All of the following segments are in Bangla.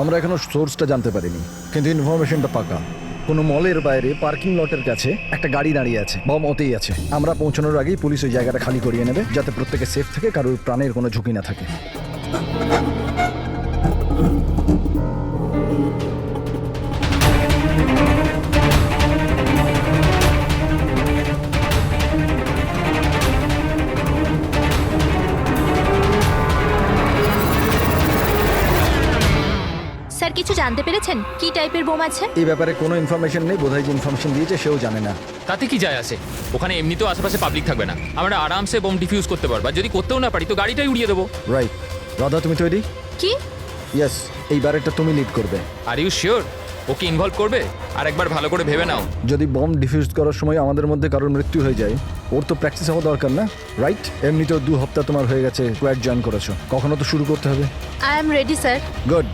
আমরা এখনো সোর্সটা জানতে পারিনি, কিন্তু ইনফরমেশনটা পাকা। কোনো মলের বাইরে পার্কিং লটের কাছে একটা গাড়ি দাঁড়িয়ে আছে, বম ওতেই আছে। আমরা পৌঁছানোর আগেই পুলিশ ওই জায়গাটা খালি করিয়ে নেবে, যাতে প্রত্যেকে সেফ থাকে, কারোর প্রাণের কোনো ঝুঁকি না থাকে। স্যার কিছু জানতে পেরেছেন কি টাইপের বোম আছে? এই ব্যাপারে কোনো ইনফরমেশন নেই, বোধহয় যে ইনফরমেশন দিয়েছে সেও জানে না। তাতে কি যায় আসে? ওখানে এমনিতেও আশেপাশে পাবলিক থাকবে না, আমরা আরামসে বোম ডিফিউজ করতে পারবো। আর যদি করতেও না পারি তো গাড়িটাই উড়িয়ে দেবো। রাইট। রাধা, তুমি তৈরি? কি? ইয়েস, এইবার এটা তুমি লিড করবে। Are you sure okay involve করবে? আর একবার ভালো করে ভেবে নাও। যদি বম ডিফিউজ করার সময় আমাদের মধ্যে কারোর মৃত্যু হয়ে যায়, ওর তো প্র্যাকটিস হওয়া দরকার না, রাইট? এমনিতেও 2 সপ্তাহ তোমার হয়ে গেছে স্কোয়াড জয়েন করেছো, কখনো তো শুরু করতে হবে। I am ready sir. Good.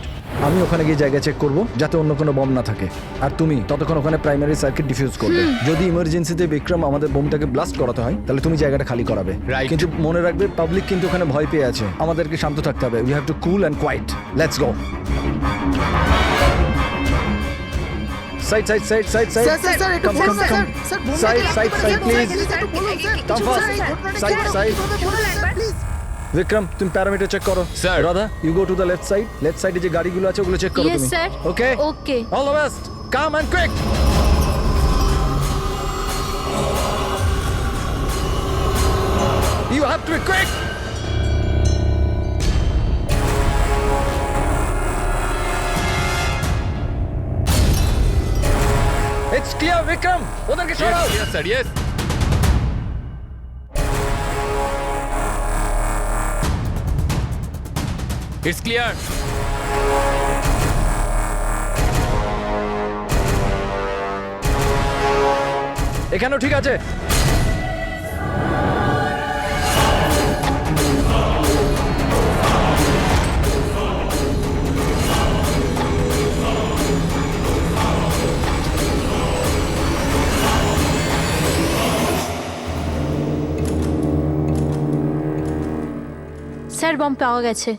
আমি ওখানে গিয়ে জায়গা চেক করব যাতে অন্য কোনো বম না থাকে, আর তুমি ততক্ষণ ওখানে প্রাইমারি সার্কিট ডিফিউজ করবে। যদি ইমার্জেন্সিতে বিক্রম আমাদের বোমটাকে ব্লাস্ট করাতে হয়, তাহলে তুমি জায়গাটা খালি করাবে। Right. কিন্তু মনে রাখবে, পাবলিক কিন্তু ওখানে ভয় পেয়ে আছে, আমাদেরকে শান্ত থাকতে হবে। We have to cool and quiet. Let's go. Side side side side side sir একটু বলুন sir, sir side side side please. একটু বলুন sir, Come fast. Side, side. Please. Vikram, তুমি প্যারামিটার চেক করো। Sir. Radha, you go to the left side. Left সাইডে যে গাড়িগুলো আছে ওগুলো চেক করো Yes, তুমি। sir. Okay okay. All the best. Come and quick. You have to be quick. It's clear, Vikram. ওদেরকে সরাও। Yes, sir, yes. It's clear. এখানেও ঠিক আছে। স্যার বম পাওয়া গেছে,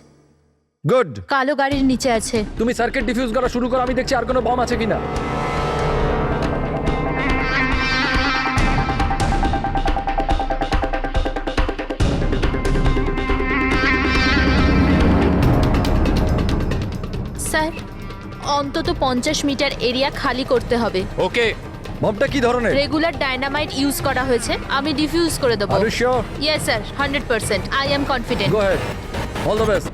গুড। কালো গাড়ির নিচে আছে। তুমি সার্কিট ডিফিউজ করা শুরু করো, আমি দেখছি আর কোনো বম আছে কিনা। স্যার অন্তত 50 মিটার এরিয়া খালি করতে হবে। ওকে। বমটা কি ধরনের? রেগুলার ডায়নামাইট ইউজ করা হয়েছে, আমি ডিফিউজ করে দেবো। Are you sure? Yes sir, 100%। I am confident. Go ahead. All the best.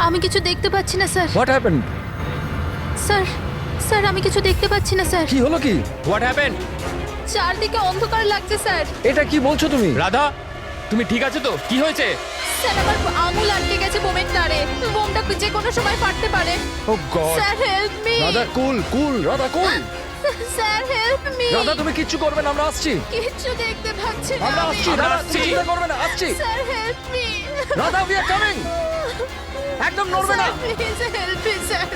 আমি কিছু দেখতে পাচ্ছি না sir. What happened? Sir sir আমি কিছু দেখতে পাচ্ছি না স্যার। কি হলো কি? What happened? চারদিকে অন্ধকার লাগছে স্যার। এটা কি বলছো তুমি? রাধা, তুমি ঠিক আছে তো? কি হয়েছে? স্যার আমার আঙুল আটকে গেছে বোমের তারে, বোমটা যে কোনো সময় ফাটতে পারে। Oh God. Sir help me. Radha cool cool, Radha cool. Sir help me. Radha তুমি কিচ্ছু করবে না, আমরা আসছি। কিচ্ছু দেখতে পাচ্ছি না আমরা আমি। আসছি, রাধা তুমি চিন্তা করবে না, আসছি। Sir help me. Radha we are coming. একদম নড়বে না। Please help me sir.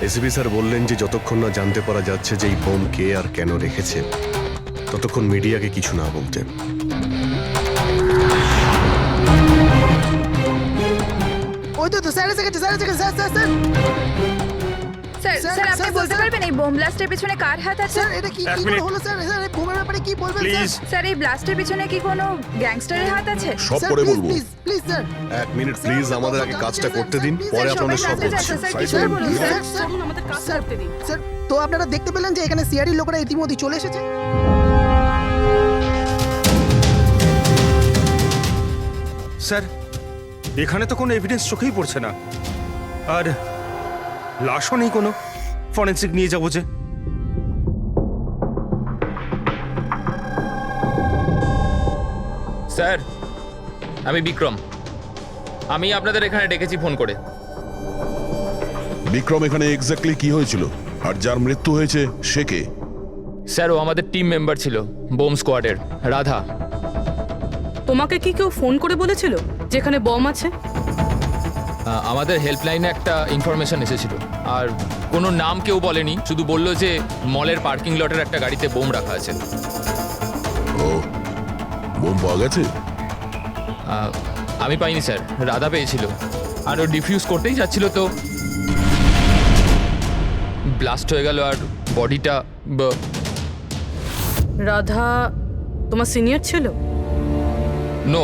ACP sir বললেন যে যতক্ষণ না জানতে পারা যাচ্ছে যে এই বোম কে আর কেন রেখেছে, ততক্ষণ মিডিয়াকে কিছু না বলতে। ওই তো স্যার এসে গেছে, স্যার এসে গেছে, sir sir sir sir sir, sir আপনি স্যার, বলতে স্যার। পারবেন এই বোম ব্লাস্টের পিছনে কার হাত আছে? স্যার এটা কি কি করে হলো স্যার? স্যার এই বোমের ব্যাপারে কি বলবেন প্লিজ স্যার এই ব্লাস্টের পিছনে কি কোনো গ্যাংস্টারের হাত আছে? সব স্যার পরে প্লিজ বলবো। Please please sir. 1 minute please, আমাদের আগে কাজটা করতে দিন, পরে আপনাদের সব স্যার, বলছি। স্যার, Side কিছু করুন, বলুন, please. স্যার। স্যার স্যার তো আপনারা দেখতে পেলেন যে এখানে সিআরডি লোকেরা ইতিমধ্যে চলে এসেছে। স্যার এখানে তো কোনো এভিডেন্স চোখেই পড়ছে না, আর লাশও নেই কোনো। ফরেন্সিক নিয়ে যাবো যে। স্যার, আমি বিক্রম। আমি আপনাদের এখানে ডেকেছি ফোন করে। বিক্রম, এখানে এক্স্যাক্টলি কি হয়েছিল আর যার মৃত্যু হয়েছে সে কে? স্যার ও আমাদের টিম মেম্বার ছিল বোম স্কোয়াডের, রাধা। তোমাকে কি কেউ ফোন করে বলেছিল যেখানে বম আছে? আমাদের হেল্পলাইনে একটা ইনফরমেশন এসেছিল, আর কোনো নাম কেউ বলেনি, শুধু বললো যে মলের পার্কিং লটের একটা গাড়িতে বোম রাখা আছে। ও, বোম পাওয়া গেছে? আমি পাইনি স্যার, রাধা পেয়েছিল, আর ও ডিফিউজ করতেই যাচ্ছিল তো ব্লাস্ট হয়ে গেল, আর বডিটা রাধা তোমার সিনিয়র ছিল? নো,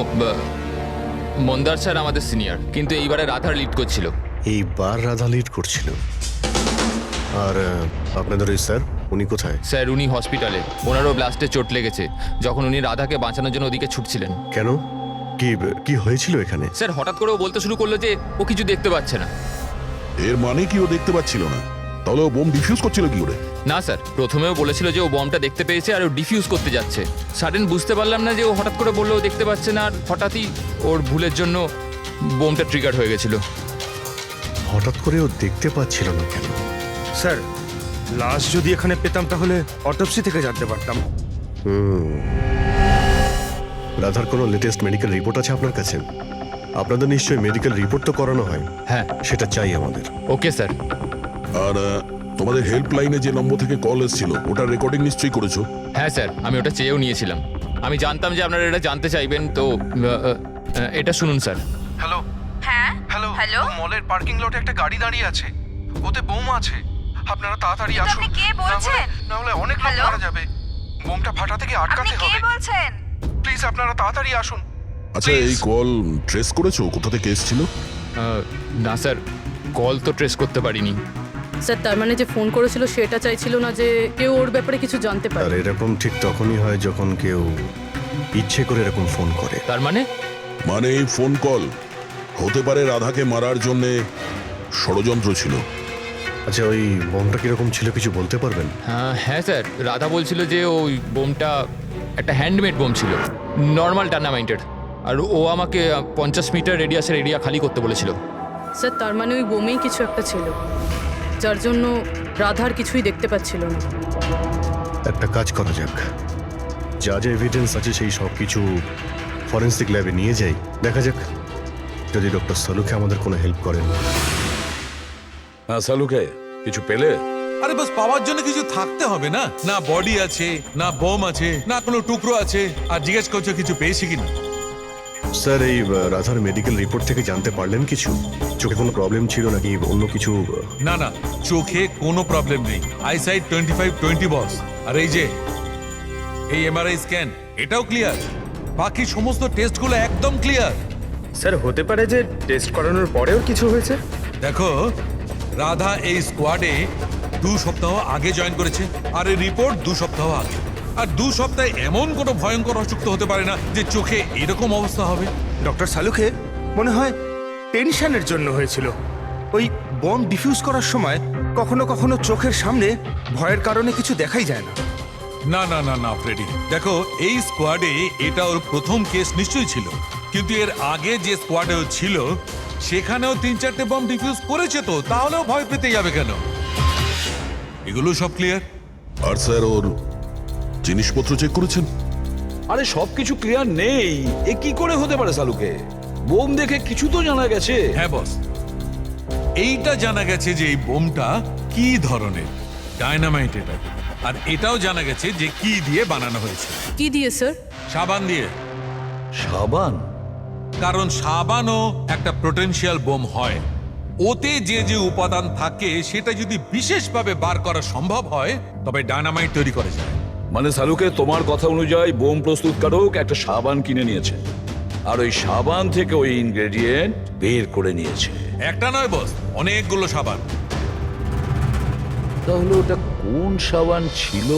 মন্দার স্যার আমাদের সিনিয়র, কিন্তু এইবারে রাধার লিড করছিল। এইবার রাধা লিড করছিল। আর আপনাদের ওই স্যার, উনি কোথায়? স্যার উনি হসপিটালে, ওনারও ব্লাস্টে চোট লেগেছে যখন উনি রাধাকে বাঁচানোর জন্য ওদিকে ছুটছিলেন। কেন? কি কি হয়েছিল এখানে? স্যার হঠাৎ করে ও বলতে শুরু করলো যে ও কিছু দেখতে পাচ্ছে না। এর মানে কি ও দেখতে পাচ্ছিল না? তাহলে ও বোম ডিফিউজ করছিল কি করে? না স্যার, প্রথমেও বলেছিল যে ও বমটা দেখতে পেয়েছে আর ও ডিফিউজ করতে যাচ্ছে। সাডেন বুঝতে পারলাম না যে ও হঠাৎ করে বললো ও দেখতে পাচ্ছে না, আর হঠাৎই ওর ভুলের জন্য বোমটা ট্রিগার হয়ে গেছিল। হঠাৎ করে ও দেখতে পাচ্ছিল না কেন? স্যার, লাশ যদি এখানে পেতাম তাহলে অটোপসি থেকে জানতে পারতাম। রাধার কোনো লেটেস্ট মেডিকেল রিপোর্ট আছে আপনার কাছে? আপনাদের নিশ্চয়ই মেডিকেল রিপোর্ট তো করানো হয়। হ্যাঁ। সেটা চাই আমাদের। Okay sir. আর তোমাদের হেল্পলাইনে যে নম্বর থেকে কল এসেছিল ওটার রেকর্ডিং নিশ্চয়ই করেছো? হ্যাঁ স্যার, আমি ওটা চেয়েও নিয়েছিলাম। আমি জানতাম যে আপনারা এটা জানতে চাইবেন, তো এটা শুনুন স্যার। হ্যালো হ্যাঁ হ্যালো হ্যালো মলের পার্কিং লটে একটা গাড়ি দাঁড়িয়ে আছে, ওতে বোম আছে। আপনারা তাড়াতাড়ি কিন্তু আসুন, আপনি কে বলছেন? না হলে অনেক লোক হ্যালো? মারা যাবে। বোমটা ফাটা থেকে আপনি আটকাতে কে হবে। বলছেন? প্লিজ আপনারা তাড়াতাড়ি আসুন। আচ্ছা, Please. এই কল ট্রেস করেছো কোথা থেকে এসেছিল? না স্যার, কল তো ট্রেস করতে পারিনি। স্যার তার মানে যে ফোন করেছিল সেটা চাইছিল না যে কেউ ওর ব্যাপারে কিছু জানতে আর পারে। এরকম ঠিক তখনই হয় যখন কেউ ইচ্ছে করে এরকম ফোন করে। তার মানে মানে এই ফোন কল হতে পারে রাধাকে মারার জন্যে ষড়যন্ত্র ছিল। আচ্ছা, ওই বোমটা কিরকম ছিল কিছু বলতে পারবেন? হ্যাঁ স্যার, রাধা বলছিল যে ওই বোমটা একটা হ্যান্ডমেড বোম ছিল, নর্মাল টার্নামাইটেড, আর ও আমাকে 50 মিটার রেডিয়াসের এরিয়া খালি করতে বলেছিল। স্যার তার মানে ওই বোমেই কিছু একটা ছিল, যার জন্য রাধার কিছুই দেখতে পাচ্ছিল না। একটা কাজ করা যাক, যা যা এভিডেন্স আছে সেই সব কিছু ফরেন্সিক ল্যাবে নিয়ে যাই, দেখা যাক যদি ডক্টর সালুকে আমাদের কোনো হেল্প করেন। হ্যাঁ সালুকে, কিছু পেলে? আরে বাস পাওয়ার জন্য কিছু থাকতে হবে না? না বডি আছে, না বোম আছে, না কোনো টুকরো আছে, আর জিজ্ঞেস করছো কিছু পেয়েছি কিনা। স্যার, এই রাধার মেডিকেল রিপোর্ট থেকে জানতে পারলেন কিছু? চোখে কোনো প্রবলেম ছিল নাকি অন্য কিছু? না না, চোখে কোনো প্রবলেম নেই, আইসাইট 25/20 বস। আর এই যে এই এমআরআই স্ক্যান, এটাও ক্লিয়ার, বাকি সমস্ত টেস্টগুলো একদম ক্লিয়ার। স্যার, হতে পারে যে টেস্ট করানোর পরেও কিছু হয়েছে। দেখো, রাধা এই স্কোয়াডে 2 সপ্তাহ আগে জয়েন করেছে, আর এই রিপোর্ট 2 সপ্তাহ আগে। আর 2 সপ্তাহে এমন কোনো ভয়ঙ্কর অসুখ তো হতে পারে না যে চোখে এরকম অবস্থা হবে। ডক্টর সালুকে মনে হয় টেনশনের জন্য হয়েছিল। ওই বম ডিফিউজ করার সময় কখনো কখনো চোখের সামনে ভয়ের কারণে কিছু দেখাই যায় না। না না না না ফ্রেডি, দেখো এই স্কোয়াডে এটা ওর প্রথম কেস নিশ্চয়ই ছিল, কিন্তু এর আগে যে স্কোয়াডে ও ছিল সেখানেও 3-4টে বম ডিফিউজ করেছে, তো তাহলেও ভয় পেতে যাবে কেন? এগুলো সব ক্লিয়ার। আর স্যার, ওর জিনিসপত্র চেক করেছেন? আরে সবকিছু ক্লিয়ার নেই, এ কি করে হতে পারে সালুকে? বোম দেখে কিছু তো জানা গেছে। হ্যাঁ বস, এইটা জানা গেছে যে এই বোমটা কি ধরনের, ডায়নামাইট এটা। আর এটাও জানা গেছে যে কি দিয়ে বানানো হয়েছে। কি দিয়ে স্যার? সাবান দিয়ে। সাবান? কারণ সাবানও একটা পোটেনশিয়াল বোম হয়। ওতে যে যে উপাদান থাকে সেটা যদি বিশেষভাবে বার করা সম্ভব হয় তবে ডায়নামাইট তৈরি করা যায়। মানে সালুকে, তোমার কথা অনুযায়ী বোম প্রস্তুতকারক একটা সাবান কিনে নিয়েছে, আর ওই সাবান থেকে ওই ইনগ্রেডিয়েন্ট বের করে নিয়েছে। একটা নয় বস, অনেকগুলো সাবান। তাহলে ওটা কোন সাবান ছিল?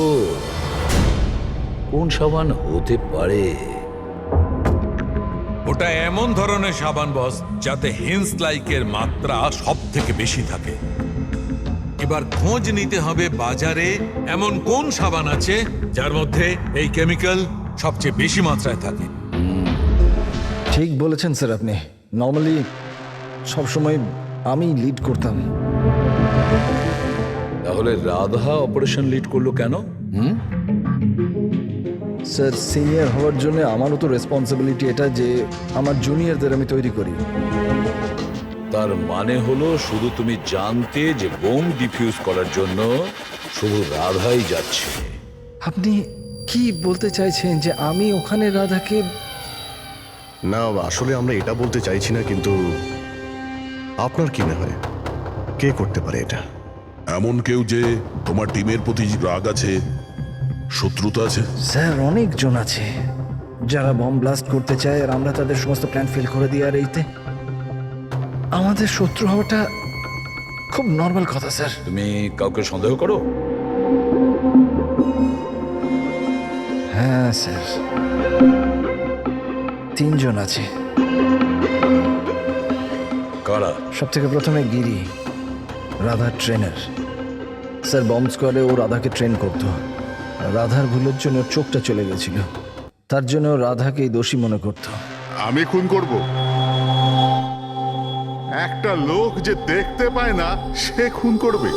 কোন সাবান হতে পারে? ওটা এমন ধরনের সাবান বস যাতে হেন্স লাইকের মাত্রা সব থেকে বেশি থাকে। এবার খোঁজ নিতে হবে বাজারে এমন কোন সাবান আছে যার মধ্যে এই কেমিক্যাল সবচেয়ে বেশি মাত্রায় থাকে। ঠিক বলেছেন স্যার আপনি। নর্মালি সবসময় আমি লিড করতাম। তাহলে রাধা অপারেশন লিড করলো কেন? স্যার সিনিয়র হওয়ার জন্য আমারও তো রেসপন্সিবিলিটি এটা যে আমার জুনিয়রদের আমি তৈরি করি। তার মানে হলো শুধু তুমি জানতে যে বোম ডিফিউজ করার জন্য শুধু রাধাই যাচ্ছে। আপনি কি বলতে চাইছেন যে আমি ওখানে রাধাকে? না, আসলে আমরা এটা বলতে চাইছি না, কিন্তু আপনার কি মনে হয় কে করতে পারে এটা? এমন কেউ যে তোমার টিমের প্রতি রাগ আছে, শত্রুতা আছে? স্যার অনেকজন আছে যারা বম ব্লাস্ট করতে চায়, আর আমরা তাদের সমস্ত প্ল্যান ফেল করে দিই। আর এইতে আমাদের শত্রু হওয়াটা খুব নর্মাল কথা স্যার। তুমি কাউকে সন্দেহ করো? হ্যাঁ স্যার, 3 জন আছে। কারা? সব থেকে প্রথমে গিরি, রাধার ট্রেনার। স্যার বম্ব স্কোয়াডে ও রাধাকে ট্রেন করত। রাধার ভুলের জন্য ওর চোখটা চলে গেছিল, তার জন্য ও রাধাকেই দোষী মনে করত। আমি খুন করব? একটা লোক যে দেখতে পায় না সে খুন করবে?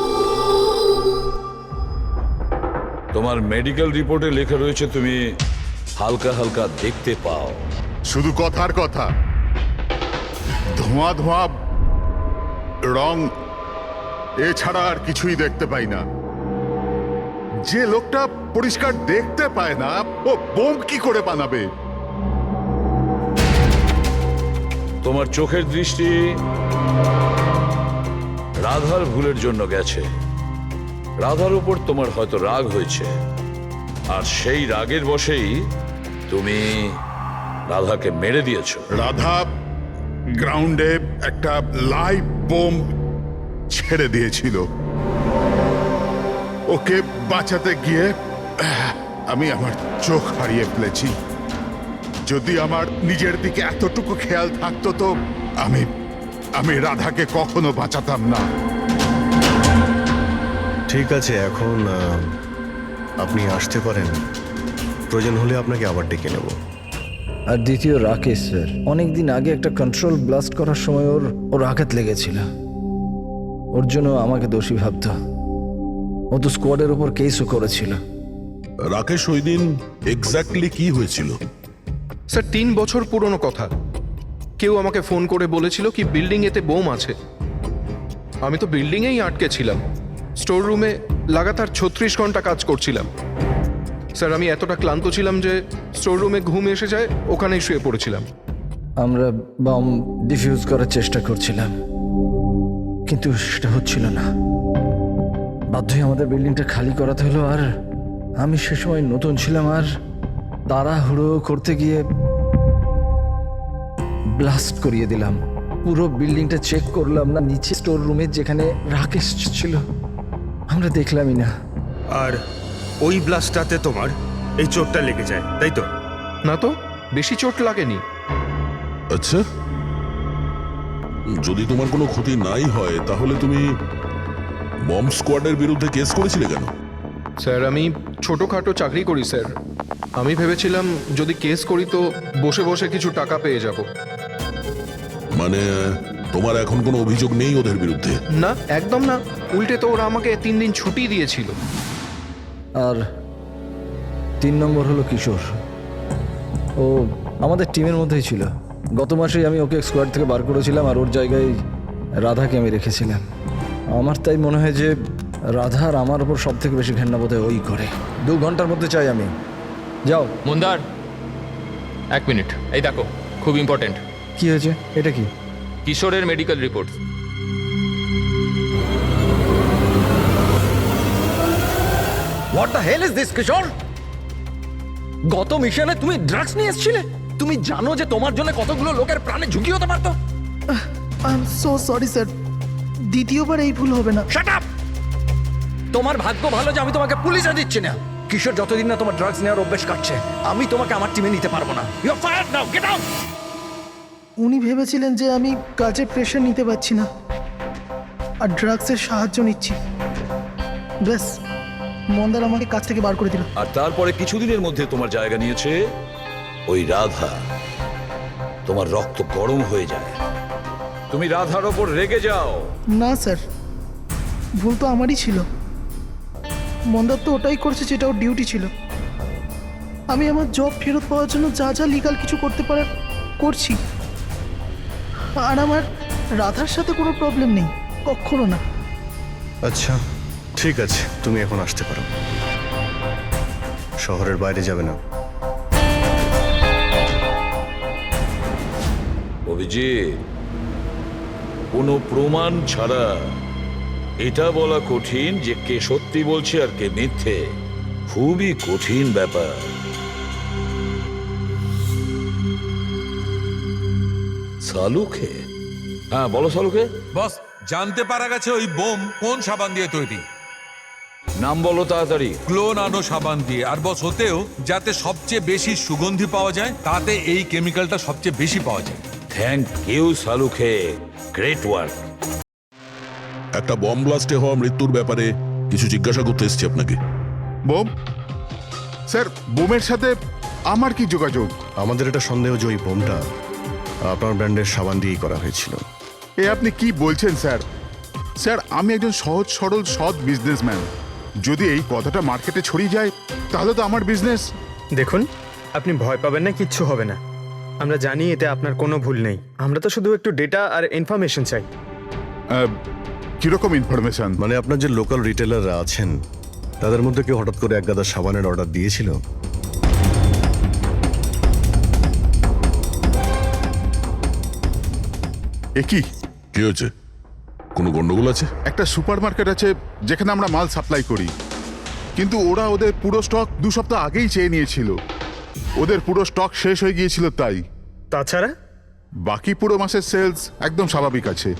তোমার মেডিকেল রিপোর্টে লেখা রয়েছে তুমি হালকা হালকা দেখতে পাও। শুধু কথার কথা, ধোঁয়া ধোঁয়া রং এছাড়া আর কিছুই দেখতে পাই না। যে লোকটা পরিষ্কার দেখতে পায় না ও বোম কি করে বানাবে? তোমার চোখের দৃষ্টি রাধার ভুলের জন্য গেছে। রাধার উপর তোমার হয়তো রাগ হয়েছে, আর সেই রাগের বশেই তুমি রাধাকে মেরে দিয়েছো। রাধা গ্রাউন্ডে একটা লাইভ বোম ছেড়ে দিয়েছিল। ওকে বাঁচাতে গিয়ে আমি আমার চোখ হারিয়ে ফেলেছি। যদি আমার নিজের দিকে এতটুকু খেয়াল থাকতো তো আমি রাধাকে কখনো বাঁচাতাম না। ঠিক আছে, এখন আপনি আসতে পারেন। প্রয়োজন হলে আপনাকে আবার ডেকে নেব। আর দ্বিতীয় রাকেশ স্যার, অনেকদিন আগে একটা কন্ট্রোল ব্লাস্ট করার সময় ওর আঘাত লেগেছিল। ওর জন্য আমাকে দোষী ভাবত। ও তো স্কোয়াডের ওপর কেসও করেছিল। রাকেশ, ওই দিন এক্স্যাক্টলি কি হয়েছিল? স্যার 3 বছর পুরনো কথা। কেউ আমাকে ফোন করে বলেছিল কি বিল্ডিং এতে বোম আছে। আমি তো বিল্ডিংয়েই আটকে ছিলাম। স্টোর রুমে লাগাতার 36 ঘন্টা কাজ করছিলাম। স্যার আমি এতটা ক্লান্ত ছিলাম যে স্টোর রুমে ঘুম এসে যায়, ওখানেই শুয়ে পড়েছিলাম। আমরা বম ডিফিউজ করার চেষ্টা করছিলাম, কিন্তু সেটা হচ্ছিল না। বাধ্য হয়ে আমাদের বিল্ডিংটা খালি করাতে হলো। আর আমি সে সময় নতুন ছিলাম, আর তাড়াহুড়ো করতে গিয়ে ব্লাস্ট করিয়ে দিলাম। পুরো বিল্ডিংটা চেক করলাম না, নিচে স্টোর রুমে যেখানে রাকেশ ছিল আমরা দেখলামই না। আর ওই ব্লাস্টটাতে তোমার এই চোটটা লেগে যায়, তাই তো? না তো, বেশি চোট লাগেনি। আচ্ছা, যদি তোমার কোনো ক্ষতি নাই হয় তাহলে তুমি বম স্কোয়াডের বিরুদ্ধে কেস করেছিলে কেন? স্যার আমি ছোটোখাটো চাকরি করি স্যার। আমি ভেবেছিলাম যদি কেস করি তো বসে বসে কিছু টাকা পেয়ে যাব। মানে তোমার এখন কোনো অভিযোগ নেই ওদের বিরুদ্ধে? না, একদম না। উল্টে তো ওরা আমাকে 3 দিন ছুটি দিয়েছিল। আর 3 নম্বর হলো কিশোর। ও আমাদের টিমের মধ্যেই ছিল। গত মাসেই আমি ওকে স্কোয়াড থেকে বার করেছিলাম, আর ওর জায়গায় রাধাকে আমি রেখেছিলাম। আমার তাই মনে হয় যে রাধা আর আমার ওপর সব থেকে বেশি ঘেন্না বোধ হয় ওই করে। 2 ঘন্টার মধ্যে চাই আমি। যাও। মন্দার, 1 মিনিট। এই দেখো, খুব ইম্পর্টেন্ট। কি হয়েছে? এটা কি? কিশোরের medical report. What the hell is this Kishore? গত মিশনে তুমি ড্রাগস নিয়ে এসেছিলে। তুমি জানো যে তোমার জন্য কতগুলো লোকের প্রাণে ঝুঁকি হতে পারতো। I am so sorry sir, দ্বিতীয়বার এই ভুল হবে না। Shut up! তোমার ভাগ্য ভালো যে আমি তোমাকে পুলিশে দিচ্ছি না। কিশোর যতদিন না তোমার ড্রাগস নেওয়ার অভ্যেস কাটছে, আমি তোমাকে আমার টিমে নিতে পারবো না। You are fired now, get out! উনি ভেবেছিলেন যে আমি কাজে প্রেশার নিতে পারছি না আর ড্রাগসের সাহায্য নিচ্ছি। ব্যাস, মন্দার আমাকে কাজ থেকে বার করে দিল। আর তারপরে কিছুদিনের মধ্যে তোমার জায়গা নিয়েছে ওই রাধা। তোমার রক্ত গরম হয়ে যায়, তুমি রাধার ওপর রেগে যাও। না স্যার, ভুল তো আমারই ছিল। মন্দার তো ওটাই করছে যেটা ওর ডিউটি ছিল। আমি আমার জব ফেরত পাওয়ার জন্য যা যা লিগাল কিছু করতে পারার করছি। আর আমার রাধার সাথে কোনো প্রবলেম নেই, কখনো না। আচ্ছা ঠিক আছে, তুমি এখন আসতে পারো। শহরের বাইরে যাবে না। অভিজিৎ, কোনো প্রমাণ ছাড়া এটা বলা কঠিন যে কে সত্যি বলছে আর কে মিথ্যে। খুবই কঠিন ব্যাপার। সালুকে? হ্যাঁ বলো সালুকে। বস, জানতে পারা গেছে ওই বোম কোন সাবান দিয়ে তৈরি। নাম বলো তাড়াতাড়ি। ক্লো নানো সাবান দিয়ে। আর বস, হতেও যাতে সবচেয়ে বেশি সুগন্ধি পাওয়া যায়, তাতে এই কেমিক্যালটা সবচেয়ে বেশি পাওয়া যায়। থ্যাংক ইউ সালুকে, গ্রেট ওয়ার্ক। একটা বম ব্লাস্টে হওয়া মৃত্যুর ব্যাপারে কিছু জিজ্ঞাসা করতে এসেছি আপনাকে। বোম? স্যার, বোমের সাথে আমার কি যোগাযোগ? আমাদের এটা সন্দেহ যে ওই বোমটা আপনার ব্র্যান্ডের সাবান দিয়েই করা হয়েছিল। এ আপনি কি বলছেন স্যার? স্যার, আমি একজন সহজ সরল সৎ বিজনেসম্যান। যদি এই কথাটা মার্কেটে ছড়িয়ে যায় তাহলে তো আমার বিজনেস। দেখুন, আপনি ভয় পাবেন না, কিচ্ছু হবে না। আমরা জানি এতে আপনার কোনো ভুল নেই। আমরা তো শুধু একটু ডেটা আর ইনফরমেশন চাই। কিরকম ইনফরমেশন? মানে আপনার যে লোকাল রিটেলাররা আছেন তাদের মধ্যে কেউ হঠাৎ করে এক গাদা সাবানের অর্ডার দিয়েছিল? এ কি? কি হয়েছে? কোনো গন্ডগোল আছে? একটা সুপারমার্কেট আছে যেখানে আমরা মাল সাপ্লাই করি, কিন্তু ওরা ওদের পুরো স্টক 2 সপ্তাহ আগেই চেয়ে নিয়েছিল। ওদের পুরো স্টক শেষ হয়ে গিয়েছিল তাই। তাছাড়া বাকি পুরো মাসের সেলস একদম স্বাভাবিক আছে।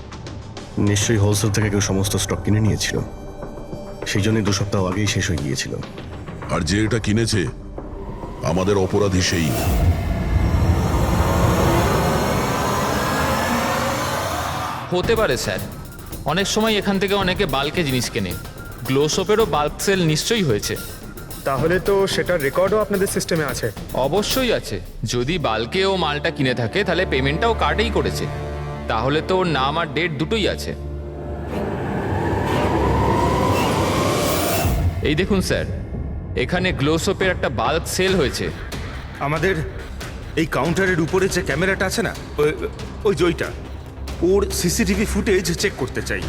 নিশ্চয়ই হোলসেল থেকে কেউ সমস্ত স্টক কিনে নিয়েছিল, সেই জন্যই 2 সপ্তাহ আগেই শেষ হয়ে গিয়েছিল। আর যে এটা কিনেছে আমাদের অপরাধী সেই। হতে পারে স্যার, অনেক সময় এখান থেকে অনেকে বাল্কে জিনিস কেনে। গ্লো সোপেরও বাল্ক সেল নিশ্চয়ই হয়েছে। তাহলে তো সেটার রেকর্ডও আপনাদের সিস্টেমে আছে। অবশ্যই আছে। যদি বাল্কে ও মালটা কিনে থাকে তাহলে পেমেন্টটাও কার্ডেই করেছে। তাহলে তো ওর নাম আর ডেট দুটোই আছে। এই দেখুন স্যার, এখানে গ্লো সোপের একটা বাল্ক সেল হয়েছে। আমাদের এই কাউন্টারের উপরে যে ক্যামেরাটা আছে না, ওই জয়টা, ওর সিসিটিভি ফুটেজ চেক করতে চাই।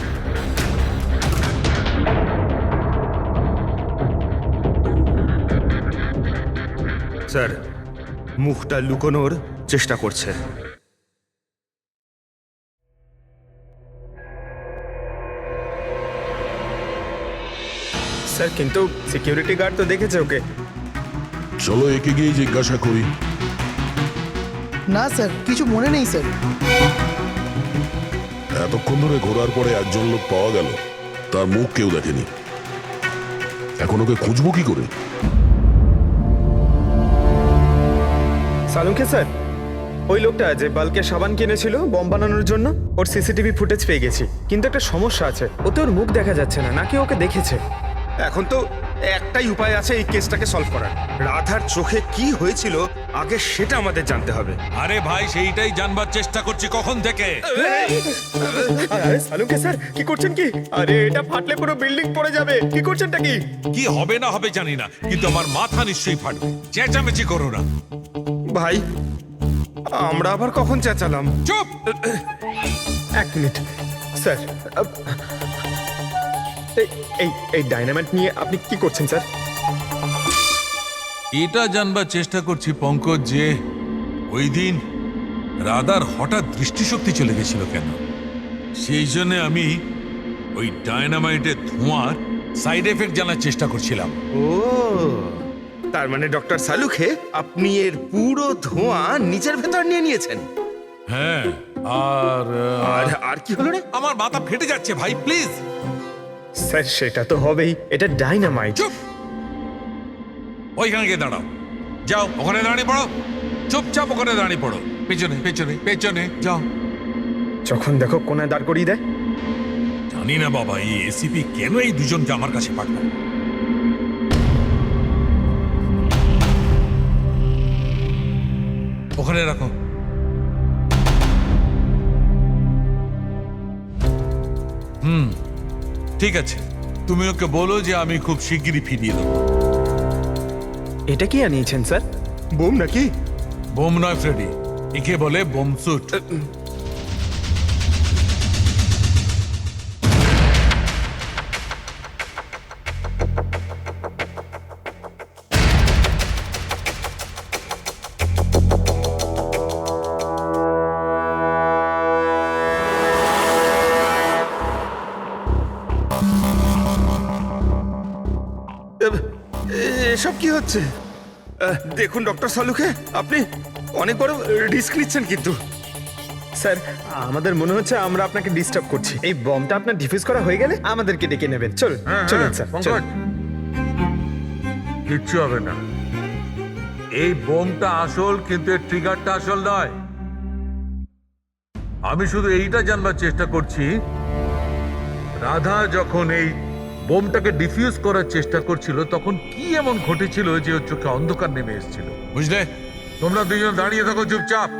স্যার, মুখটা লুকোনোর চেষ্টা করছে। স্যার, কিন্তু সিকিউরিটি গার্ড তো দেখেছে ওকে। চলো একে গিয়ে জিজ্ঞাসা করি। না স্যার, কিছু মনে নেই স্যার। এতক্ষণ ধরে ঘোরার পরে একজন লোক পাওয়া গেল, তার মুখ কেউ দেখেনি। এখন ওকে খুঁজবো কি করে? সালুকে স্যার, ওই লোকটা যে বাল্কে সাবান কিনেছিল বম বানানোর জন্য, ওর সিসিটিভি ফুটেজ পেয়ে গেছি। কিন্তু একটা সমস্যা আছে, ওতে ওর মুখ দেখা যাচ্ছে না, নাকি ওকে দেখেছে। এখন তো একটাই উপায় আছে এই কেসটাকে সলভ করার। রাধার চোখে কি হয়েছিল আগে সেটা আমাদের জানতে হবে। আরে ভাই, সেইটাই জানবার চেষ্টা করছি কখন থেকে। আরে সালুকে স্যার, কি করছেন কি? আরে এটা ফাটলে পুরো বিল্ডিং পড়ে যাবে। কি করছেনটা কি? কি হবে না হবে জানি না, কিন্তু আমার মাথা নিশ্চয়ই ফাটবে। চেঁচামেচি করো না ভাই। আমরা আবার কখন চেঁচালাম? চুপ। 1 মিনিট স্যার। এই ডাইনামাইট নিয়ে আপনি কি করছেন স্যার? এটা জানবার চেষ্টা করছি পঙ্কজ, যে ওই দিন রাধার হঠাৎ দৃষ্টিশক্তি চলে গেছিল কেন। সেই জন্য আমি ওই ডায়নামাইটের ধোঁয়ার সাইড এফেক্ট জানার চেষ্টা করছিলাম। ও, তার মানে ডক্টর সালুখে আপনি এর পুরো ধোঁয়া নিজের ভেতর নিয়ে নিয়েছেন। হ্যাঁ, আর আর কি হলো রে? আমার মাথা ফেটে যাচ্ছে ভাই, প্লিজ। স্যার, সেটা তো হবেই, এটা ডাইনামাইট। চুপ, ওইখানে গিয়ে দাঁড়াও। যাও, ওখানে দাঁড়িয়ে পড়ো। চুপচাপ ওখানে দাঁড়িয়ে পড়ো। পেছনে পেছনে পেছনে যাও। যখন দেখো কোনায় দাঁড় করিয়ে দেয়। জানি না বাবা, এই এসিপি কেন এই দুজনকে আমার কাছে পাঠায়। ওখানে রাখো। ঠিক আছে, তুমি ওকে বলো যে আমি খুব শিগগিরই ফিরিয়ে দেবো। এটা কি আনিয়েছেন স্যার? বোম নাকি? বোম নয় ফ্রেডি, একে বলে বোম স্যুট। এসব কি হচ্ছে? দেখুন ডক্টর সালুকে, আপনি অনেক বড় রিস্ক নিচ্ছেন কিন্তু। স্যার, আমাদের মনে হচ্ছে আমরা আপনাকে ডিস্টার্ব করছি। এই বমটা আপনার ডিফিউজ করা হয়ে গেলে আমাদেরকে ডেকে নেবেন। চলুন স্যার, চলুন। কিচ্ছু হবে না। এই বোমটা আসল, কিন্তু এর ট্রিগারটা আসল নয়। আমি শুধু এইটা জানবার চেষ্টা করছি, রাধা যখন এই বোমটাকে ডিফিউজ করার চেষ্টা করছিল তখন কি এমন ঘটেছিল যে ওর চোখে অন্ধকার নেমে এসেছিল, বুঝলে? তোমরা দুজন দাঁড়িয়ে থাকো চুপচাপ।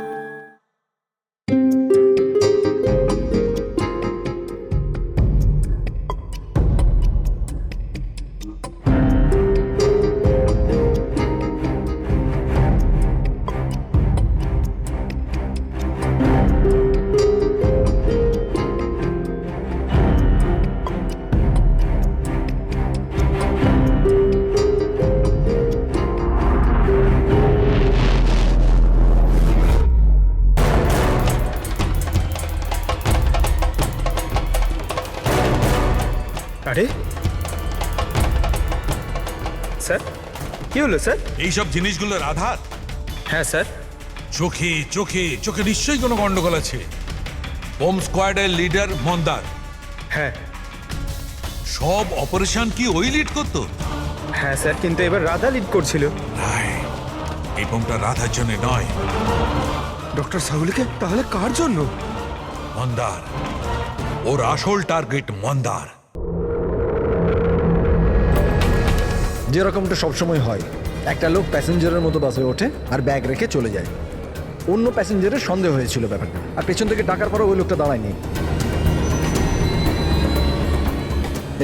আরে স্যার, কি হলো স্যার? এইসব জিনিসগুলো রাধার? হ্যাঁ স্যার। চোখে চোখে চোখে নিশ্চয়ই কোনো গন্ডগোল আছে। বোম স্কোয়াডের লিডার মন্দার। হ্যাঁ সব অপারেশন কি ওই লিড করতো? হ্যাঁ স্যার, কিন্তু এবার রাধা লিড করছিল। এই বোমটা রাধার জন্য নয়। ডক্টর সাহুলিকে তাহলে কার জন্য? মন্দার। ওর আসল টার্গেট মন্দার। যেরকমটা সবসময় হয়, একটা লোক প্যাসেঞ্জারের মতো বাসে ওঠে আর ব্যাগ রেখে চলে যায়। অন্য প্যাসেঞ্জারের সন্দেহ হয়েছিল ব্যাপারটা, আর পেছন থেকে ডাকার পরও ওই লোকটা দাঁড়ায়নি।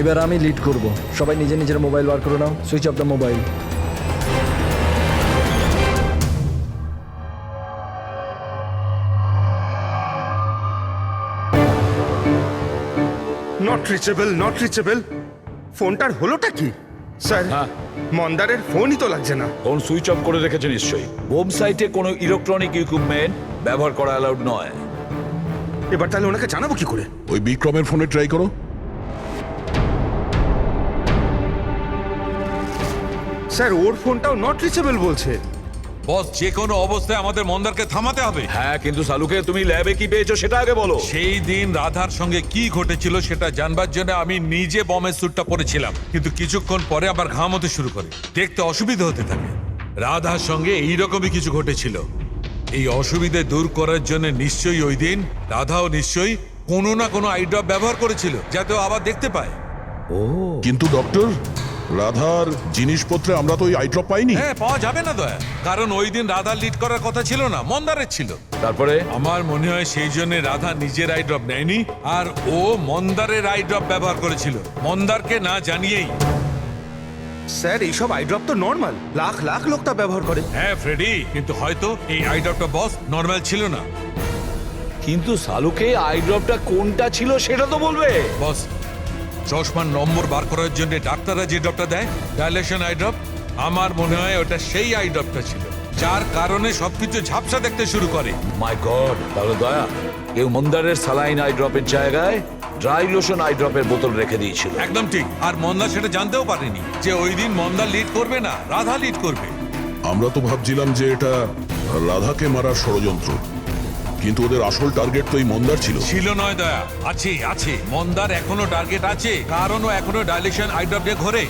এবার আমি লিড করব। সবাই নিজের নিজের মোবাইল বার করে নাও। Switch off the mobile. Not reachable, not reachable. ফোনটার হলোটা কি? স্যার, মন্দারের ফোনই তো লাগছে না। ফোন সুইচ অফ করে রেখেছে নিশ্চয়ই। বোম সাইটে কোনো ইলেকট্রনিক ইকুইপমেন্ট ব্যবহার করা অ্যালাউড নয়। এবার তাহলে ওনাকে জানাবো কি করে? ওই বিক্রমের ফোনে ট্রাই করো। স্যার, ওর ফোনটাও নট রিচেবল বলছে। বস, যে কোনো অবস্থায় আমাদের মন্দারকে থামাতে হবে। হ্যাঁ, কিন্তু সালুকে তুমি ল্যাবে কি পেয়েছো সেটা আগে বলো। সেই দিন রাধার সঙ্গে কি ঘটেছিল সেটা জানবার জন্য আমি নিজে বমের স্যুটটা পরেছিলাম, কিন্তু কিছুক্ষণ পরে আবার ঘাম হতে শুরু করে, দেখতে অসুবিধা হতে থাকে। রাধার সঙ্গে এইরকমই কিছু ঘটেছিল। এই অসুবিধে দূর করার জন্য নিশ্চয়ই ওই দিন রাধাও নিশ্চয়ই কোনো না কোনো আই ড্রপ ব্যবহার করেছিল, যাতে ও আবার দেখতে পায়। কিন্তু ডক্টর, রাধার জিনিসপত্রে আমরা তো ওই আইড্রপ পাইনি। হ্যাঁ, পাওয়া যাবে না দয়া, কারণ ওই দিন রাধার লিড করার কথা ছিল না, মন্দারের ছিল। তারপরে আমার মনে হয় সেই জন্য রাধা নিজের আই ড্রপ নেয়নি, আর ও মন্দারের আই ড্রপ ব্যবহার করেছিল, মন্দারকে না জানিয়েই। স্যার, এইসব আইড্রপ তো নর্মাল, লাখ লাখ লোক তা ব্যবহার করে। হ্যাঁ ফ্রেডি, কিন্তু হয়তো এই আই ড্রপটা বস নর্মাল ছিল না। কিন্তু সালুকে আই ড্রপটা কোনটা ছিল সেটা তো বলবে। বস, চশমার নম্বর বার করার জন্য ডাক্তাররা যে ড্রপটা দেয়, ডাইলেশন আই ড্রপ, আমার মনে হয় ওটা সেই আই ড্রপটা ছিল, যার কারণে সবকিছু ঝাপসা দেখতে শুরু করে। মাই গড, তাহলে দয়া কেউ মন্দারের সালাইন আই ড্রপের জায়গায় ড্রাই লোশন আই ড্রপের বোতল রেখে দিয়েছিল। একদম ঠিক, আর মন্দার সেটা জানতেও পারেনি যে ওই দিন মন্দার লিড করবে না, রাধা লিড করবে। আমরা তো ভাবছিলাম যে এটা রাধাকে মারার ষড়যন্ত্র, কিন্তু ওদের আসল টার্গেট তো এই মন্দার ছিল। ছিল নয় দয়া, আছে আছে, মন্দার এখনো টার্গেট আছে, কারণ ও এখনো ডাইলেশন আই ড্রপ দিয়ে ঘোরে।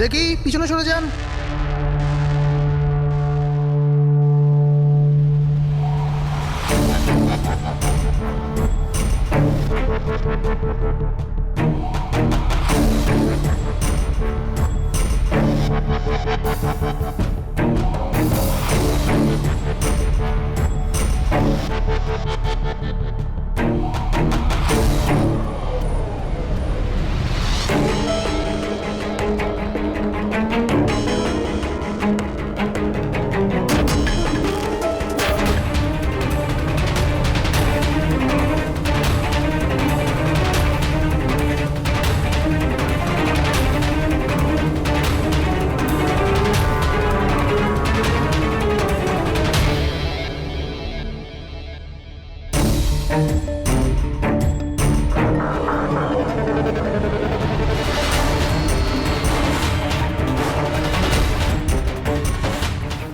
দেখি পিছনে সরে যান।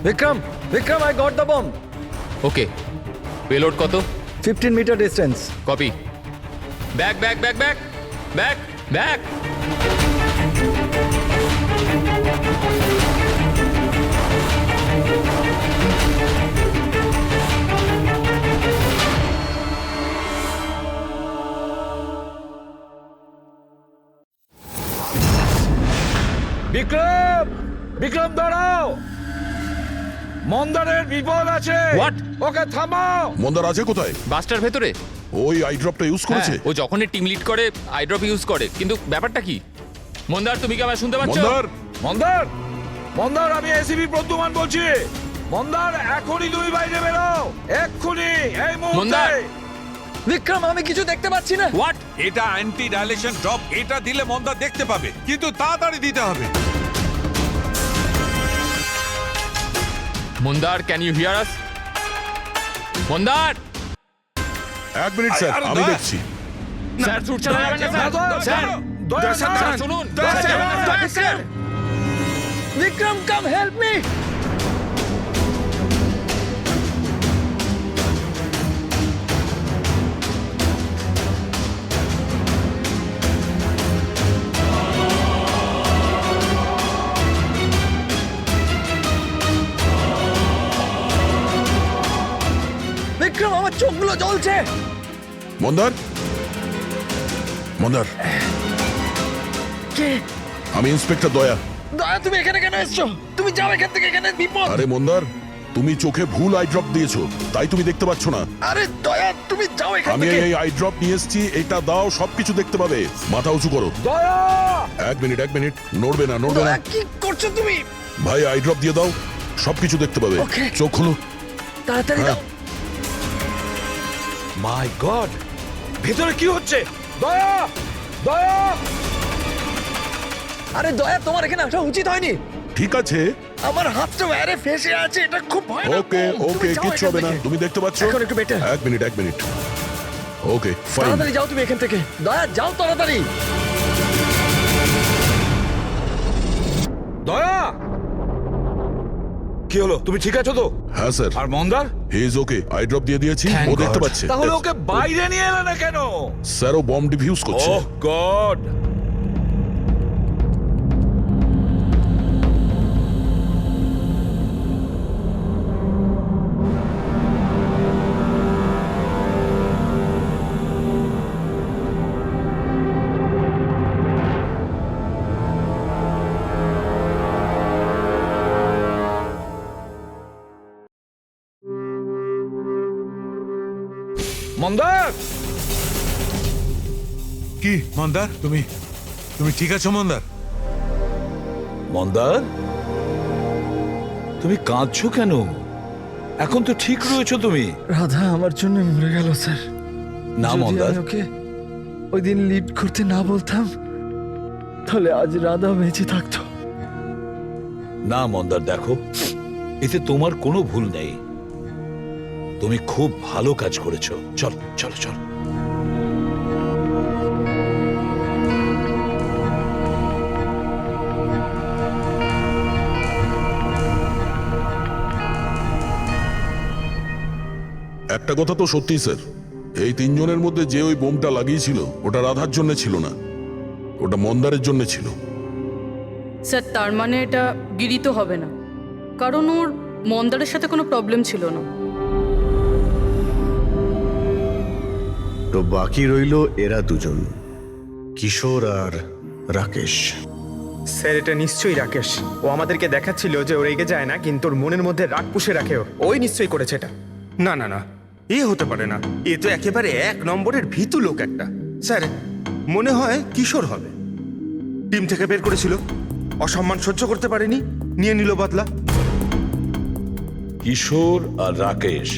Vikram, Vikram, I got the bomb. Okay, payload কত? 15 meter distance. Copy. Back back back back back back. Vikram, Vikram দাঁড়াও, মন্দারের বিপদ আছে। What? ওকে থামাও। মন্দার আছে কোথায়? বাসটার ভেতরে। ওই আই ড্রপটা ইউজ করেছে? হ্যাঁ, ও যখনই টিম লিড করে আই ড্রপ ইউজ করে, কিন্তু ব্যাপারটা কি? মন্দার, তুমি কি আমায় শুনতে পাচ্ছ? মন্দার, মন্দার, মন্দার, আমি এসিপি প্রদ্যুমান বলছি। মন্দার, এখনই তুমি বাইরে বেরো, এক্ষুনি, এই মন্দার। মুহূর্তে। বিক্রম, আমি কিছু দেখতে পাচ্ছি না। হোয়াট? এটা অ্যান্টি ডাইলেশন ড্রপ, এটা দিলে মন্দা দেখতে পাবে, কিন্তু তাড়াতাড়ি দিতে হবে। মন্দার, ক্যান ইউ হিয়ার আস? মন্দার। 1 মিনিট স্যার, আরে আমি দয়া। দেখছি। স্যার, শুট চালাবেন না স্যার। স্যার, স্যার, শুনুন। Vikram, come help me. Vikram, আমার চোখগুলো জ্বলছে। মন্দার, মন্দার, কে? আমি ইন্সপেক্টর দয়া। দয়া, তুমি এখানে কেন এসছো? তুমি যাও এখান থেকে, এখানে বিপদ। আরে মন্দার, তুমি চোখে ভুল আই ড্রপ দিয়েছো, তাই তুমি দেখতে পাচ্ছ না। আরে দয়া, তুমি যাও এখান আমি থেকে। এই আই ড্রপ নিয়ে এসেছি, এটা দাও, সবকিছু দেখতে পাবে। মাথা উঁচু করো। দয়া! 1 মিনিট, 1 মিনিট, নড়বে না, নড়বে না। দয়া, কি করছো তুমি? ভাই, আই ড্রপ দিয়ে দাও, সবকিছু দেখতে পাবে। Okay. চোখ খোলো। তাড়াতাড়ি হ্যাঁ। দাও। মাই গড, ভেতরে কি হচ্ছে? দয়া! দয়া! আরে দয়া, তোমার এখানে আসা উচিত হয়নি। ঠিক আছে, আমার হাতটা ওয়ারে ফেসে আছে, এটা খুব ভয়ানক। ওকে তুমি ওকে, যাও কিচ্ছু এখান হবে না, থেকে। তুমি দেখতে পাচ্ছ। এখন একটু better। 1 minute, 1 minute. Okay, fine. তাড়াতাড়ি যাও তুমি এখান থেকে। দয়া, যাও তাড়াতাড়ি। দয়া! কি হলো, তুমি ঠিক আছো তো? হ্যাঁ স্যার, আর মন্দার? He is okay. I drop দিয়ে দিয়েছি, ও দেখতে পাচ্ছে। তাহলে ওকে বাইরে নিয়ে এলে না কেন? স্যার, ও বম্ব ডিফিউজ করছে। ওহ গড! মন্দার! কি মন্দার, তুমি তুমি ঠিক আছো মন্দার? মন্দার, তুমি কাঁদছো কেন? এখন তো ঠিক রয়েছো তুমি। রাধা আমার জন্য মরে গেল স্যার। না যদি মন্দার, আমি ওকে ওই দিন লিড করতে না বলতাম, তাহলে আজ রাধা বেঁচে থাকতো। না মন্দার, দেখো, এতে তোমার কোনো ভুল নেই। তুমি খুব ভালো কাজ করেছো। চল চল চল। একটা কথা তো সত্যি স্যার, এই 3 জনের মধ্যে যে ওই বোমটা লাগিয়েছিল, ওটা রাধার জন্য ছিল না, ওটা মন্দারের জন্য ছিল। স্যার তার মানে এটা গিরি তো হবে না, কারণ ওর মন্দারের সাথে কোনো প্রবলেম ছিল না। তো বাকি রইল এরা দুজন, কিশোর আর রাকেশ। স্যার এটা নিশ্চয়ই রাকেশ। ও আমাদেরকে দেখাচ্ছিল যে ও রেগে যায় না, কিন্তু ওর মনের মধ্যে রাগ পুষে রাখে। ওই নিশ্চয়ই করেছে এটা। না না না, এ হতে পারে না। এ তো একেবারে 1 নম্বরের ভীতু লোক একটা। স্যার মনে হয় কিশোর হবে। টিম থেকে বের করেছিল, অসম্মান সহ্য করতে পারেনি, নিয়ে নিল বদলা। কিশোর আর রাকেশ,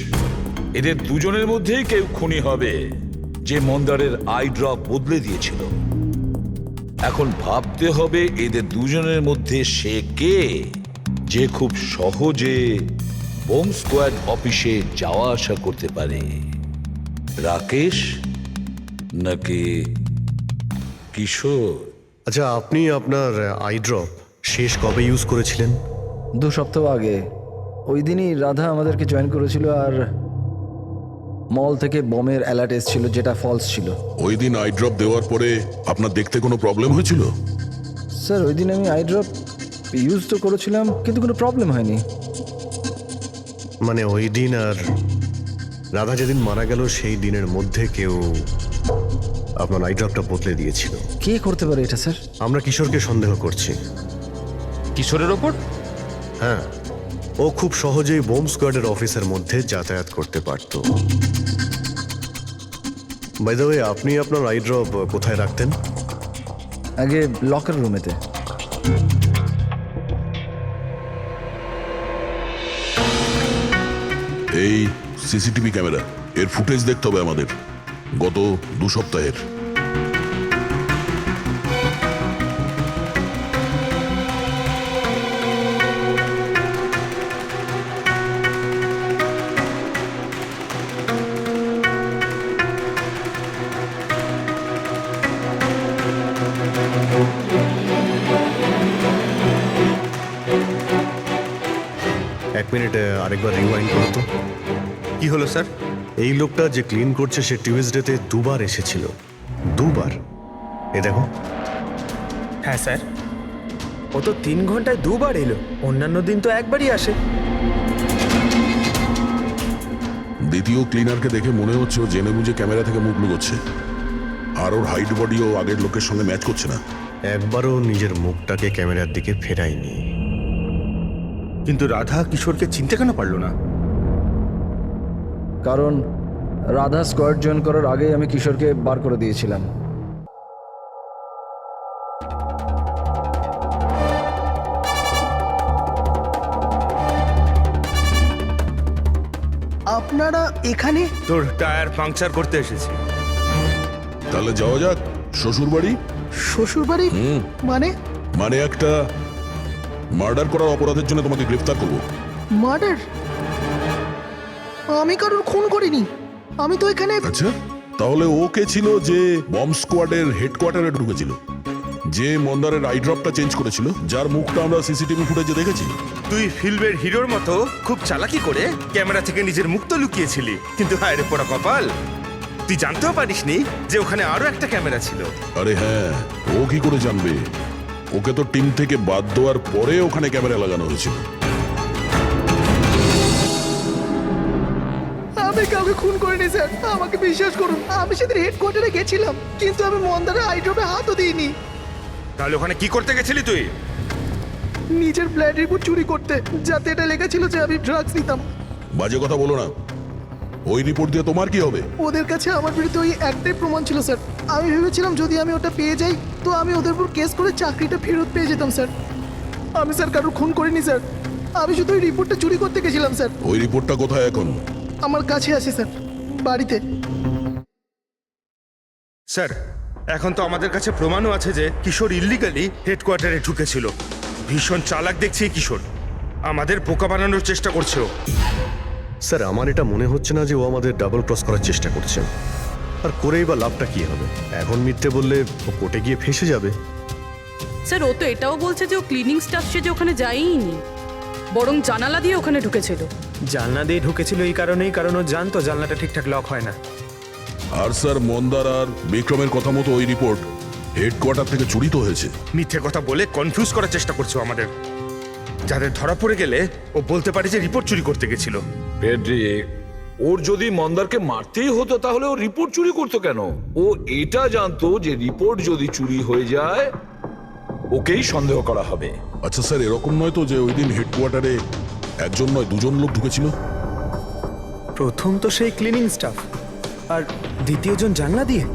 এদের দুজনের মধ্যেই কেউ খুনি হবে যে মন্দারের আই ড্রপ বদলে দিয়েছিল। এখন ভাবতে হবে এদের দুজনের মধ্যে সে কে, যে খুব সহজে বোম স্কোয়াড অফিসে যাওয়া আসা করতে পারে। রাকেশ নাকি কিশোর? আচ্ছা, আপনি আপনার আই ড্রপ শেষ কবে ইউজ করেছিলেন? 2 সপ্তাহ আগে। ওই দিনই রাধা আমাদেরকে জয়েন করেছিল, আর মল থেকে বমের অ্যালার্ট এসেছিল যেটা ফলস ছিল। ওই দিন আই ড্রপ দেওয়ার পরে আপনার দেখতে কোনো প্রবলেম হয়েছিল? স্যার ওই দিন আমি আই ড্রপ ইউজ তো করেছিলাম, কিন্তু কোনো প্রবলেম হয়নি। মানে ওই দিন আর রাধা যেদিন মারা গেল সেই দিনের মধ্যে কেউ আপনার আই ড্রপটা বদলে দিয়েছিল। কে করতে পারে এটা স্যার? আমরা কিশোরকে সন্দেহ করছি। কিশোরের ওপর? হ্যাঁ, ও খুব সহজেই বোম স্কোয়াডের অফিসের মধ্যে যাতায়াত করতে পারত। বাই দ্য ওয়ে, আপনি আপনার আই ড্রপ কোথায় রাখতেন? আগে লকার রুমেতে। এই সিসিটিভি ক্যামেরা, এর ফুটেজ দেখতে হবে আমাদের গত 2 সপ্তাহের। এক মিনিট, আরেকবার রিওয়াইন্ড করো তো। কি হলো স্যার? এই লোকটা যে ক্লিন করছে সে টিউসডেতে 2 বার এসেছিল। 2 বার? এ দেখো। হ্যাঁ স্যার, ও তো 3 ঘন্টায় 2 বার এলো। অন্যান্য দিন তো একবারই আসে। দ্বিতীয় ক্লিনারকে দেখে মনে হচ্ছে ও জেনে বুঝে ক্যামেরা থেকে মুখ লুকোচ্ছে, আর ওর হাইট বডিও আগের লোকের সঙ্গে ম্যাচ করছে না। একবারও নিজের মুখটাকে ক্যামেরার দিকে ফেরায়নি। কিন্তু রাধা কিশোরকে চিনতে কেন পারলো না? কারণ রাধা স্কোয়াড জয়েন করার আগেই আমি কিশোরকে বার করে দিয়েছিলাম। আপনারা এখানে? তোর টায়ার পাংচার করতে এসেছি। তাহলে যাওয়া যাক শ্বশুর বাড়ি। শ্বশুর বাড়ি? মানে? মানে একটা মার্ডার করার অপরাধের জন্য তোমাকে গ্রেফতার করবো। মার্ডার? আমি কারোর খুন করিনি। আমি তো এখানে। আচ্ছা, তাহলে ও কে ছিল যে বম স্কোয়াডের হেডকোয়ার্টারে ঢুকেছিল, যে মন্দারের আই ড্রপটা চেঞ্জ করেছিল, যার মুখটা আমরা সিসিটিভি ফুটেজে দেখেছি? তুই ফিল্মের হিরোর মতো খুব চালাকি করে ক্যামেরা থেকে নিজের মুখ তো লুকিয়েছিলি, কিন্তু হায় রে পোড়া কপাল, তুই জানতেও পারিসনি যে ওখানে আরো একটা ক্যামেরা ছিল। আরে হ্যাঁ, ও কি করে জানবে? ওকে তো টিম থেকে বাদ দেওয়ার পরে ওখানে ক্যামেরা লাগানো হয়েছিল। আমি কাউকে খুন করিনি স্যার, আমাকে বিশ্বাস করুন। আমি সেদিন হেডকোয়ার্টারে গেছিলাম, কিন্তু আমি মন্দারের আই ড্রপে হাতও দিইনি। তাহলে ওখানে কি করতে গেছিলি তুই? নিজের ব্লাড রিপোর্ট চুরি করতে, যাতে এটা লেখা ছিল যে আমি ড্রাগস নিতাম। বাজে কথা বলো না। ওই রিপোর্ট দিয়ে তোমার কি হবে? ওদের কাছে আমার বিরুদ্ধে ওই একটাই প্রমাণ ছিল স্যার। আমি ভেবেছিলাম যদি আমি ওটা পেয়ে যাই তো আমি ওদের উপর কেস করে চাকরিটা ফেরত পেয়ে যেতাম স্যার। আমি স্যার কারোর খুন করিনি স্যার, আমি শুধু ওই রিপোর্টটা চুরি করতে গেছিলাম স্যার। ওই রিপোর্টটা কোথায় এখন? আমার কাছে আছে স্যার, বাড়িতে। স্যার এখন তো আমাদের কাছে প্রমাণও আছে যে কিশোর ইল্লিগালি হেডকোয়ার্টারে ঢুকেছিল। ভীষণ চালাক দেখছি এই কিশোর, আমাদের বোকা বানানোর চেষ্টা করছে ও। স্যার, আমার এটা মনে হচ্ছে না যে ও আমাদের ডাবল ক্রস করার চেষ্টা করছে। আর করেই বা লাভটা কি হবে? এখন মিথ্যে বললে ও কোর্টে গিয়ে ফেঁসে যাবে। স্যার ও তো এটাও বলছে যে ও ক্লিনিং স্টাফ সে যে ওখানে যায়ইনি, বরং জানালা দিয়ে ওখানে ঢুকেছিল। জানলা দিয়ে ঢুকেছিল এই কারণেই, কারণ ও জানতো জানলাটা ঠিকঠাক লক হয় না। আর স্যার, মন্দার আর বিক্রমের কথা মতো ওই রিপোর্ট হেডকোয়ার্টার থেকে চুরি তো হয়েছে। মিথ্যে কথা বলে কনফিউজ করার চেষ্টা করছো আমাদের। যাদের ধরা পড়ে গেলে ও বলতে পারে যে রিপোর্ট চুরি করতে গেছিল। ফ্রেডরিক, ওর যদি মন্দারকে মারতেই হতো তাহলে ও রিপোর্ট চুরি করতো কেন? ও এটা জানতো যে রিপোর্ট যদি চুরি হয়ে যায় ওকেই সন্দেহ করা হবে। আচ্ছা স্যার, এরকম নয় তো যে ওই দিন হেডকোয়ার্টারে একজন নয় দুজন লোক ঢুকেছিল? প্রথম তো সেই ক্লিনিং স্টাফ, আর দ্বিতীয়জন জানলা দিয়ে।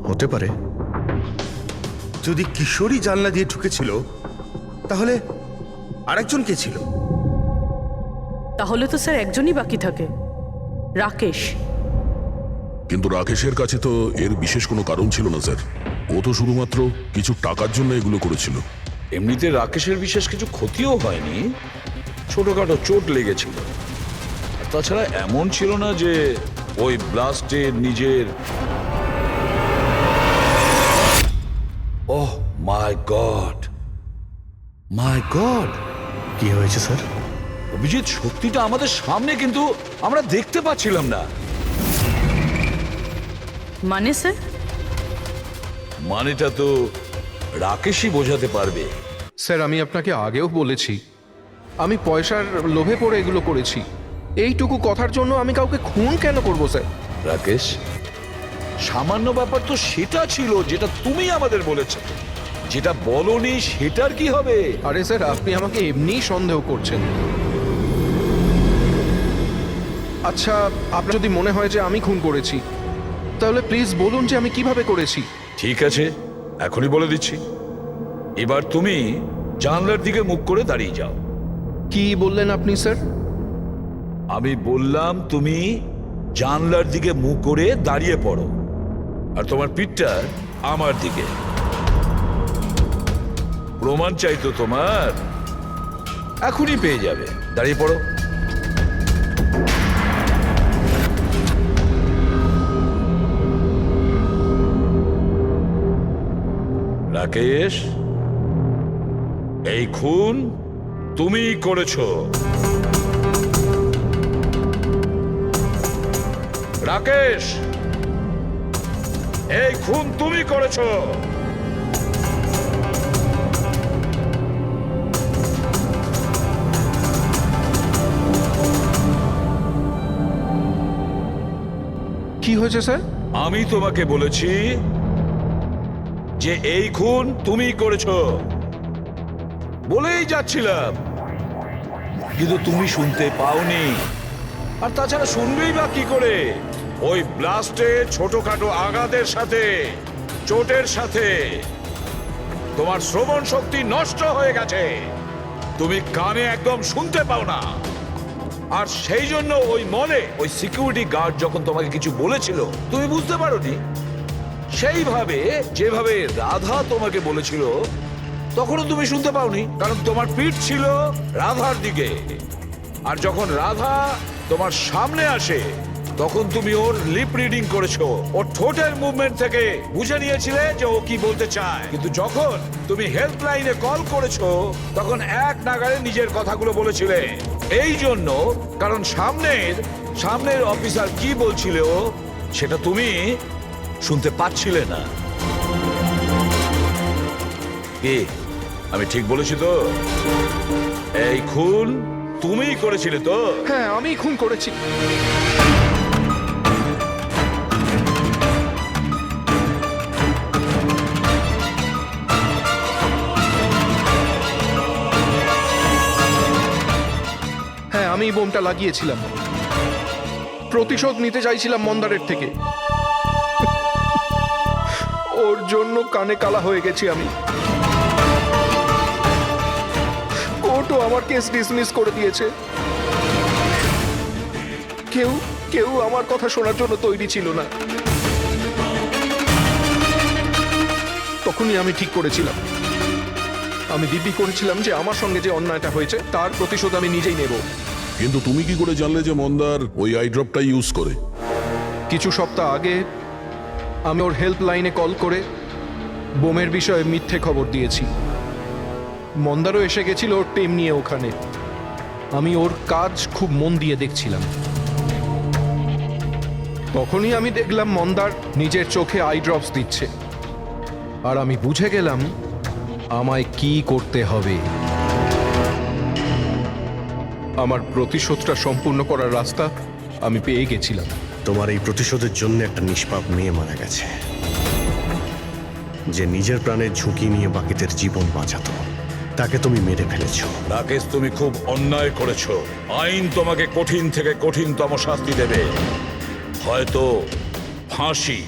হতে পারে। যদি কিশোরী জানলা দিয়ে ঢুকেছিল তাহলে আরেকজন কে ছিল? তাহলে তো স্যার একজনই বাকি থাকে, রাকেশ। কিন্তু রাকেশের কাছে তো এর বিশেষ কোনো কারণ ছিল না স্যার। ও তো শুধুমাত্র কিছু টাকার জন্য এগুলো করেছিল। এমনিতে রাকেশের বিশেষ কিছু ক্ষতিও হয়নি, ছোটখাটো চোট লেগেছিল। আর তাছাড়া এমন ছিল না যে ওই ব্লাস্টে নিজের... ওহ মাই গড, মাই গড! কি হয়েছে স্যার? অভিজিৎ, সত্যিটা আমাদের সামনে, কিন্তু আমরা দেখতে পাচ্ছিলাম না। মানে স্যার? মানেটা তো রাকেশই বোঝাতে পারবে। স্যার, আমি আপনাকে আগেও বলেছি আমি পয়সার লোভে পড়ে এগুলো করেছি। এইটুকু কথার জন্য আমি কাউকে খুন কেন করব স্যার? রাকেশ, সামান্য ব্যাপার তো সেটা ছিল যেটা তুমি আমাদের বলেছো। যেটা বলনি সেটার কি হবে? আরে স্যার, আপনি আমাকে এমনিই সন্দেহ করছেন। আচ্ছা, আপনার যদি মনে হয় যে আমি খুন করেছি তাহলে প্লিজ বলুন যে আমি কিভাবে করেছি। ঠিক আছে, এখনই বলে দিচ্ছি। এবার তুমি জানলার দিকে মুখ করে দাঁড়িয়ে যাও। কি বললেন আপনি স্যার? আমি বললাম তুমি জানলার দিকে মুখ করে দাঁড়িয়ে পড়ো, আর তোমার পিঠটা আমার দিকে। প্রমাণ চাই তো তোমার? এখনই পেয়ে যাবে। দাঁড়িয়ে পড়ো। রাকেশ, এই খুন তুমিই করেছো। রাকেশ, এই খুন তুমি করেছো। কি হয়েছে স্যার? আমি তোমাকে বলেছি যে এই খুন তুমি করেছো, বলেই যাচ্ছিলাম, কিন্তু তুমি শুনতে পাওনি। আর তাছাড়া শুনবেই বা কি করে? ওই ব্লাস্টে ছোটখাটো আঘাতের সাথে, চোটের সাথে তোমার শ্রবণ শক্তি নষ্ট হয়ে গেছে। তুমি কানে একদম শুনতে পাও না। আর সেই জন্য ওই মলে ওই সিকিউরিটি গার্ড যখন তোমাকে কিছু বলেছিল তুমি বুঝতে পারোনি। সেইভাবে যেভাবে রাধা তোমাকে বলেছিল তখনও তুমি শুনতে পাওনি, কারণ তোমার পিঠ ছিল রাধার দিকে। আর যখন রাধা তোমার সামনে আসে তখন তুমি ওর লিপ রিডিং করেছো, ওর ঠোঁটের মুভমেন্ট থেকে বুঝে নিয়েছিলে যে ও কি বলতে চায়। কিন্তু যখন তুমি হেল্পলাইনে কল করেছো তখন এক নাগাড়ে নিজের কথাগুলো বলেছিলে। এই জন্য, কারণ সামনের অফিসার কি বলছিল সেটা তুমি শুনতে পাচ্ছিলে না। কি আমি ঠিক বলেছি তো? এই খুন তুমিই করেছিলে তো? হ্যাঁ, আমি খুন করেছি। হ্যাঁ, আমি বোমটা লাগিয়েছিলাম। প্রতিশোধ নিতে চাইছিলাম মন্দারের থেকে। ওর জন্য কানে কালা হয়ে গেছি আমি। কোর্টও আমার কেস ডিসমিস করে দিয়েছে। কেউ আমার কথা শোনার জন্য তৈরি ছিল না। তখনই আমি ঠিক করেছিলাম, আমি দিব্যি করেছিলাম যে আমার সঙ্গে যে অন্যায়টা হয়েছে তার প্রতিশোধ আমি নিজেই নেব। কিন্তু তুমি কি করে জানলে যে মন্দার ওই আই ড্রপটা ইউজ করে? কিছু সপ্তাহ আগে আমি ওর হেল্পলাইনে কল করে বোমের বিষয়ে মিথ্যে খবর দিয়েছি। মন্দারও এসে গেছিল ওর টিম নিয়ে ওখানে। আমি ওর কাজ খুব মন দিয়ে দেখছিলাম। তখনই আমি দেখলাম মন্দার নিজের চোখে আই ড্রপস দিচ্ছে। আর আমি বুঝে গেলাম আমায় কি করতে হবে। আমার প্রতিশোধটা সম্পূর্ণ করার রাস্তা আমি পেয়ে গেছিলাম। তোমার এই প্রতিশোধের জন্য একটা নিষ্পাপ মেয়ে মারা গেছে, যে নিজের প্রাণের ঝুঁকি নিয়ে বাকিদের জীবন বাঁচাতো। তাকে তুমি মেরে ফেলেছো। রাকেশ, তুমি খুব অন্যায় করেছো। আইন তোমাকে কঠিন থেকে কঠিনতম শাস্তি দেবে, হয়তো ফাঁসি।